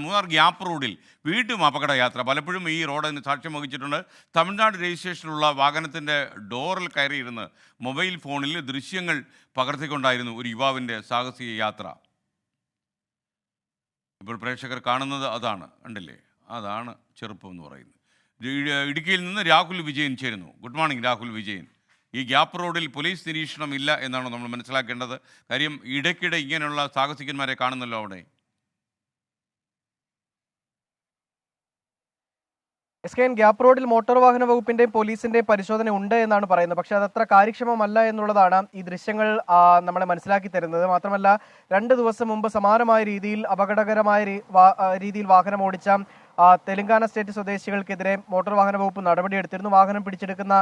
Munnar gap റോഡിൽ വീണ്ടും അപകട യാത്ര. പലപ്പോഴും ഈ റോഡ് അതിന് സാക്ഷ്യം വഹിച്ചിട്ടുണ്ട്. തമിഴ്നാട് രജിസ്ട്രേഷനുള്ള വാഹനത്തിൻ്റെ ഡോറിൽ കയറിയിരുന്ന് മൊബൈൽ ഫോണിൽ ദൃശ്യങ്ങൾ പകർത്തിക്കൊണ്ടായിരുന്നു ഒരു യുവാവിൻ്റെ സാഹസിക യാത്ര. ഇപ്പോൾ പ്രേക്ഷകർ കാണുന്നത് അതാണ്, കണ്ടില്ലേ? അതാണ് ചെറുപ്പം എന്ന് പറയുന്നത്. ഇടുക്കിയിൽ നിന്ന് രാഹുൽ വിജയൻ ചേരുന്നു. Good morning Rahul Vijayan. ഈ ഗ്യാപ്പ് റോഡിൽ പോലീസ് നിരീക്ഷണം ഇല്ല എന്നാണ് നമ്മൾ മനസ്സിലാക്കേണ്ടത്. കാര്യം ഇടയ്ക്കിടെ ഇങ്ങനെയുള്ള സാഹസികന്മാരെ കാണുന്നല്ലോ അവിടെ. SKN ഗ്യാപ്പ് റോഡിൽ മോട്ടോർ വാഹന വകുപ്പിന്റെയും പോലീസിന്റെയും പരിശോധന ഉണ്ട് എന്നാണ് പറയുന്നത്. പക്ഷേ അതത്ര കാര്യക്ഷമമല്ല എന്നുള്ളതാണ് ഈ ദൃശ്യങ്ങൾ നമ്മളെ മനസ്സിലാക്കി തരുന്നത്. മാത്രമല്ല 2 ദിവസം മുമ്പ് സമാനമായ രീതിയിൽ അപകടകരമായ രീതിയിൽ വാഹനം ഓടിച്ച തെലങ്കാന സ്റ്റേറ്റ് സ്വദേശികൾക്കെതിരെ മോട്ടോർ വാഹന വകുപ്പ് നടപടിയെടുത്തിരുന്നു. വാഹനം പിടിച്ചെടുക്കുന്ന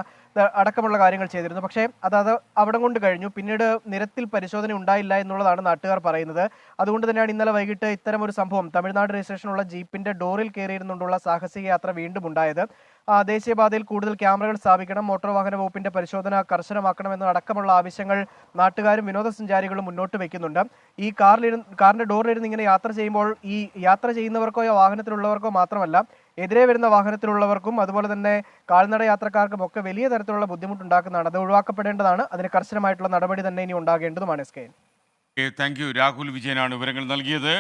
അടക്കമുള്ള കാര്യങ്ങൾ ചെയ്തിരുന്നു. പക്ഷേ അത് അവിടെ കൊണ്ട് കഴിഞ്ഞു. പിന്നീട് നിരത്തിൽ പരിശോധന ഉണ്ടായില്ല എന്നുള്ളതാണ് നാട്ടുകാർ പറയുന്നത്. അതുകൊണ്ട് തന്നെയാണ് ഇന്നലെ വൈകിട്ട് ഇത്തരം ഒരു സംഭവം തമിഴ്നാട് രജിസ്ട്രേഷനുള്ള ജീപ്പിന്റെ ഡോറിൽ കയറിയിരുന്നുകൊണ്ടുള്ള സാഹസിക യാത്ര വീണ്ടും ഉണ്ടായത്. ദേശീയപാതയിൽ കൂടുതൽ ക്യാമറകൾ സ്ഥാപിക്കണം, മോട്ടോർ വാഹന വകുപ്പിന്റെ പരിശോധന കർശനമാക്കണം എന്നടക്കമുള്ള ആവശ്യങ്ങൾ നാട്ടുകാരും വിനോദസഞ്ചാരികളും മുന്നോട്ട് വെക്കുന്നുണ്ട്. ഈ കാറിന്റെ ഡോറിലിരുന്ന് ഇങ്ങനെ യാത്ര ചെയ്യുമ്പോൾ ഈ യാത്ര ചെയ്യുന്നവർക്കോ വാഹനത്തിലുള്ളവർക്കോ മാത്രമല്ല എതിരെ വരുന്ന വാഹനത്തിലുള്ളവർക്കും അതുപോലെ തന്നെ കാൽനട യാത്രക്കാർക്കും ഒക്കെ വലിയ തരത്തിലുള്ള ബുദ്ധിമുട്ടുണ്ടാക്കുന്നതാണ്. അത് ഒഴിവാക്കപ്പെടേണ്ടതാണ്. അതിന് കർശനമായിട്ടുള്ള നടപടി തന്നെ ഇനി ഉണ്ടാകേണ്ടതുമാണ്. SKN. Thank you. രാഹുൽ വിജയനാണ് വിവരങ്ങൾ നൽകിയത്.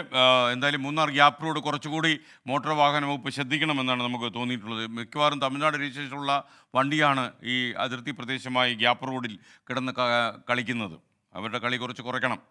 എന്തായാലും മൂന്നാർ ഗ്യാപ്പ് റോഡ് കുറച്ചുകൂടി മോട്ടോർ വാഹന വകുപ്പ് ശ്രദ്ധിക്കണമെന്നാണ് നമുക്ക് തോന്നിയിട്ടുള്ളത്. മിക്കവാറും തമിഴ്നാട് രജിസ്ട്രേഷനുള്ള വണ്ടിയാണ് ഈ അതിർത്തി പ്രദേശമായി ഗ്യാപ്പ് റോഡിൽ കിടന്ന് കളിക്കുന്നത്. അവരുടെ കളി കുറച്ച് കുറയ്ക്കണം.